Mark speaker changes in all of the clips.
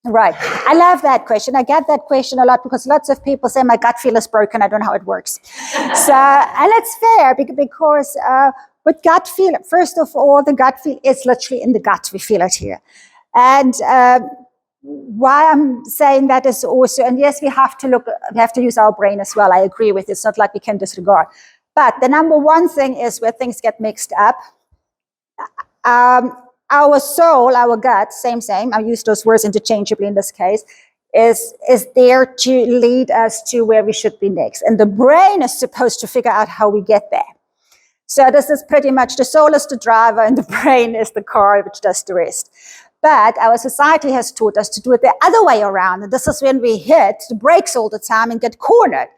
Speaker 1: Right. I love that question. I get that question a lot because lots of people say my gut feel is broken. I don't know how it works. So, and it's fair because with gut feel, first of all, the gut feel is literally in the gut. We feel it here. And why I'm saying that is also, and yes, we have to use our brain as well. I agree with it. It's not like we can disregard. But the number one thing is where things get mixed up. Our soul, our gut, same, I use those words interchangeably in this case, is there to lead us to where we should be next. And the brain is supposed to figure out how we get there. So this is pretty much the soul is the driver and the brain is the car which does the rest. But our society has taught us to do it the other way around. And this is when we hit the brakes all the time and get cornered.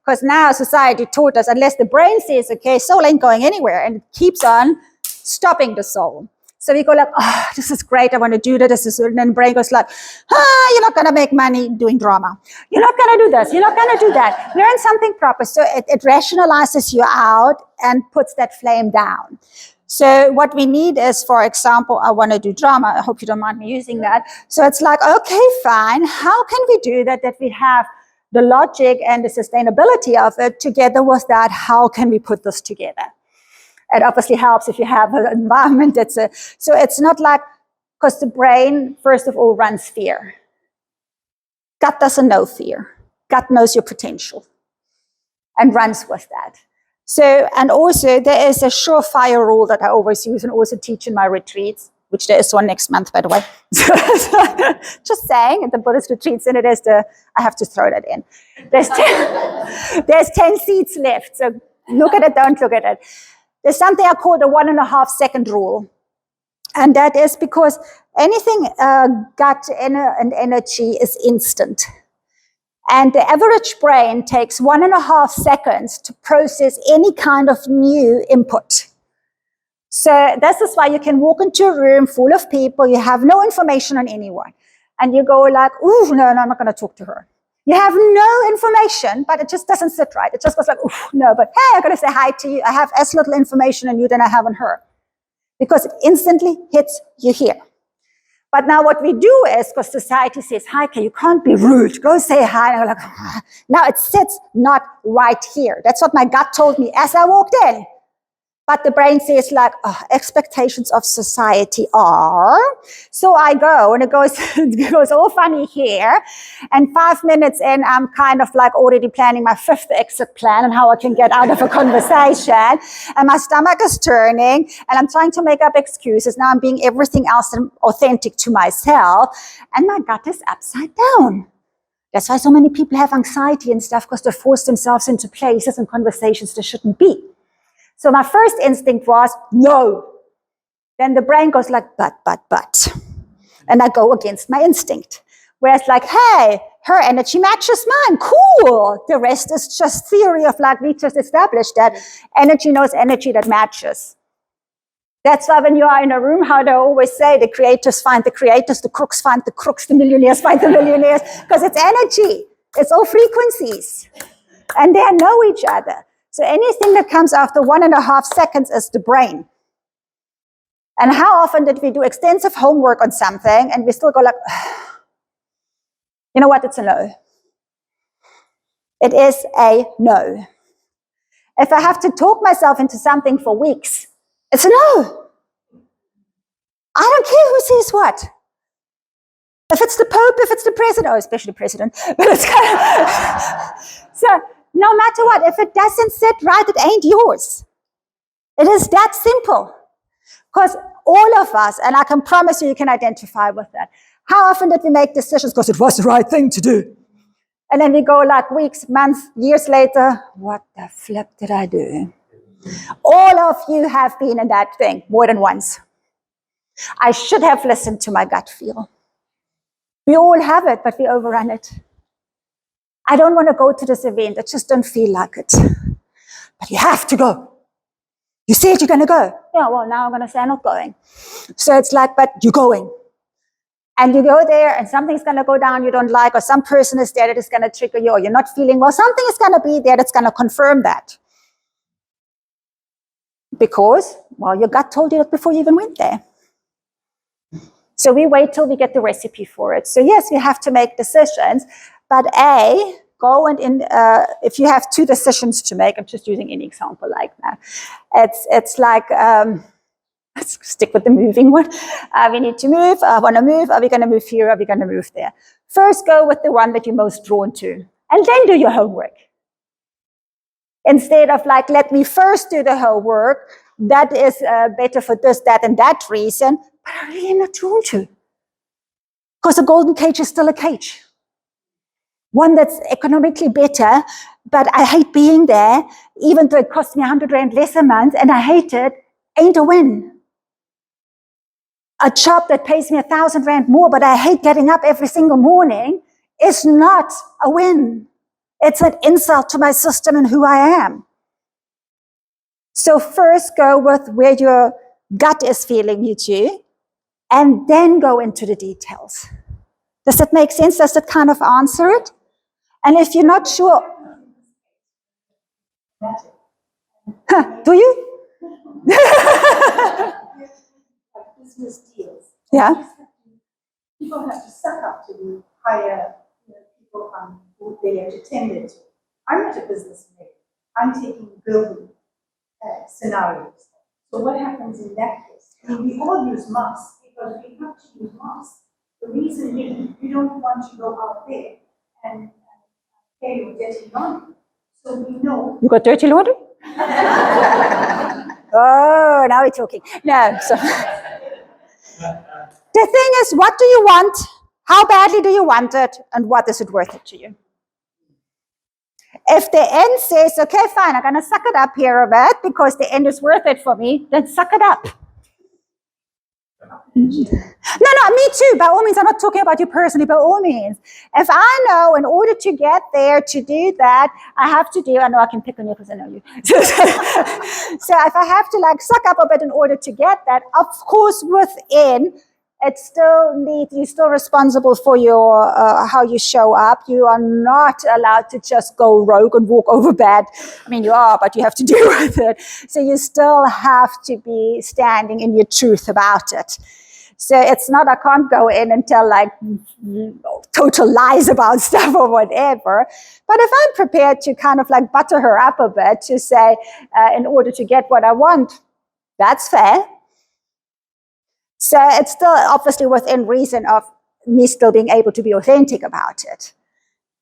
Speaker 1: Because now society taught us, unless the brain says, okay, soul ain't going anywhere, and it keeps on stopping the soul. So we go like, oh, this is great, I want to do that. And then the brain goes like, you're not going to make money doing drama. You're not going to do this. You're not going to do that. Learn something proper. So it rationalizes you out and puts that flame down. So what we need is, for example, I want to do drama. I hope you don't mind me using that. So it's like, okay, fine. How can we do that we have the logic and the sustainability of it together with that? How can we put this together? It obviously helps if you have an environment so it's not like, because the brain, first of all, runs fear. Gut doesn't know fear. Gut knows your potential and runs with that. So, and also there is a surefire rule that I always use and also teach in my retreats, which there is one next month, by the way. Just saying, at the Buddhist retreats, and I have to throw that in. There's 10 seats left, so look at it, don't look at it. There's something I call the 1.5 second rule. And that is because anything gut and energy is instant. And the average brain takes 1.5 seconds to process any kind of new input. So this is why you can walk into a room full of people, you have no information on anyone. And you go like, ooh, no, I'm not going to talk to her. You have no information, but it just doesn't sit right. It just goes like, oof, no, but hey, I'm going to say hi to you. I have as little information on you than I have on her. Because it instantly hits you here. But now what we do is, because society says, Heike, you can't be rude. Go say hi. And I'm like, ah. Now it sits not right here. That's what my gut told me as I walked in. But the brain says like, oh, expectations of society are. So I go and it goes all funny here. And 5 minutes in, I'm kind of like already planning my 5th exit plan and how I can get out of a conversation. And my stomach is turning and I'm trying to make up excuses. Now I'm being everything else than authentic to myself. And my gut is upside down. That's why so many people have anxiety and stuff, because they force themselves into places and conversations they shouldn't be. So my first instinct was, no. Then the brain goes like, but. And I go against my instinct. Whereas like, hey, her energy matches mine. Cool. The rest is just theory of like, we just established that energy knows energy that matches. That's why when you are in a room, how they always say, the creators find the creators, the crooks find the crooks, the millionaires find the millionaires, because it's energy. It's all frequencies. And they know each other. So anything that comes after 1.5 seconds is the brain. And how often did we do extensive homework on something and we still go like, you know what, it's a no. It is a no. If I have to talk myself into something for weeks, it's a no. I don't care who says what. If it's the Pope, if it's the President, oh, especially the President, but it's kind of, so no matter what, if it doesn't sit right, it ain't yours. It is that simple. Because all of us, and I can promise you can identify with that. How often did we make decisions because it was the right thing to do? And then we go like weeks, months, years later, what the flip did I do? All of you have been in that thing more than once. I should have listened to my gut feel. We all have it, but we overrun it. I don't want to go to this event. I just don't feel like it. But you have to go. You said you're going to go. Yeah, well, now I'm going to say I'm not going. So it's like, but you're going. And you go there and something's going to go down you don't like, or some person is there that is going to trigger you, or you're not feeling well. Something is going to be there that's going to confirm that. Because, well, your gut told you that before you even went there. So we wait till we get the recipe for it. So yes, we have to make decisions, but go and if you have two decisions to make, I'm just using any example like that. It's like, let's stick with the moving one. We need to move. I want to move. Are we going to move here? Are we going to move there? First, go with the one that you're most drawn to, and then do your homework. Instead of like, let me first do the homework. That is better for this, that, and that reason, but I'm really not drawn to. Because a golden cage is still a cage. One that's economically better, but I hate being there, even though it costs me 100 Rand less a month, and I hate it, ain't a win. A job that pays me 1,000 Rand more, but I hate getting up every single morning, is not a win. It's an insult to my system and who I am. So first go with where your gut is feeling you to, and then go into the details. Does that make sense? Does that kind of answer it? And if you're not sure, do you?
Speaker 2: Business deals.
Speaker 1: Yeah.
Speaker 2: People have to suck up to hire people who they have to tender to. I'm not a businessman. I'm taking building scenarios. So what happens in that case? We all use masks because we have to use masks. The reason being, you don't want to go out there and pay your dirty laundry. So we know.
Speaker 1: You got dirty laundry? Oh, now we're talking. No, so. The thing is, what do you want? How badly do you want it? And what is it worth it to you? If the end says, okay, fine, I'm going to suck it up here a bit because the end is worth it for me, then suck it up. No, me too. By all means, I'm not talking about you personally, by all means. If I know in order to get there, to do that, I have to do, I know I can pick on you because I know you. So if I have to like suck up a bit in order to get that, of course, within, you're still responsible for your how you show up. You are not allowed to just go rogue and walk over bad. I mean, you are, but you have to deal with it. So you still have to be standing in your truth about it. So it's not, I can't go in and tell like total lies about stuff or whatever. But if I'm prepared to kind of like butter her up a bit to say, in order to get what I want, that's fair. So it's still obviously within reason of me still being able to be authentic about it.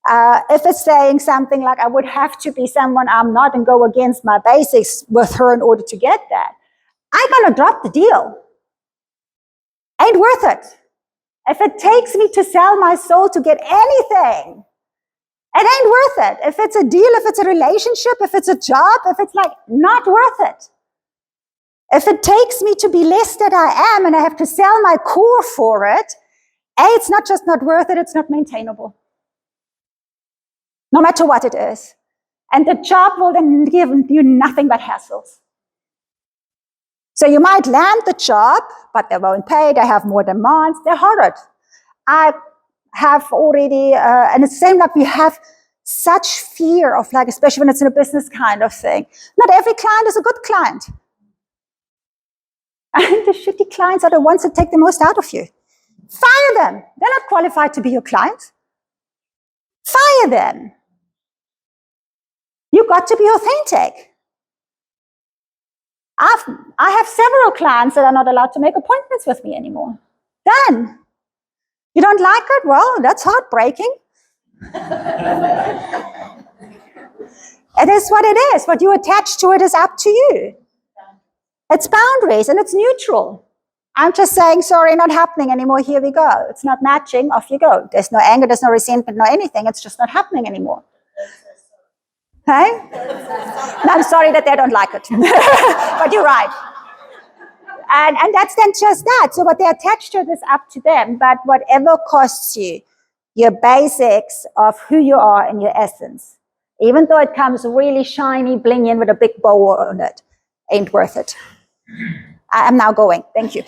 Speaker 1: If it's saying something like, I would have to be someone I'm not and go against my basics with her in order to get that, I'm going to drop the deal. Ain't worth it. If it takes me to sell my soul to get anything, it ain't worth it. If it's a deal, if it's a relationship, if it's a job, if it's like, not worth it. If it takes me to be less than I am and I have to sell my core for it, it's not just not worth it, it's not maintainable. No matter what it is. And the job will then give you nothing but hassles. So you might land the job, but they won't pay, they have more demands, they're horrid. I have already, and it's the same like we have such fear of like, especially when it's in a business kind of thing. Not every client is a good client. And the shitty clients are the ones that take the most out of you. Fire them. They're not qualified to be your client. Fire them. You've got to be authentic. I have several clients that are not allowed to make appointments with me anymore. Done. You don't like it? Well, that's heartbreaking. It is what it is. What you attach to it is up to you. It's boundaries and it's neutral. I'm just saying, sorry, not happening anymore. Here we go. It's not matching. Off you go. There's no anger, there's no resentment, no anything. It's just not happening anymore. Hey? No, I'm sorry that they don't like it. But you're right. And that's then just that. So what they attach to it is up to them. But whatever costs you, your basics of who you are and your essence, even though it comes really shiny, bling in with a big bow on it, ain't worth it. I'm now going. Thank you.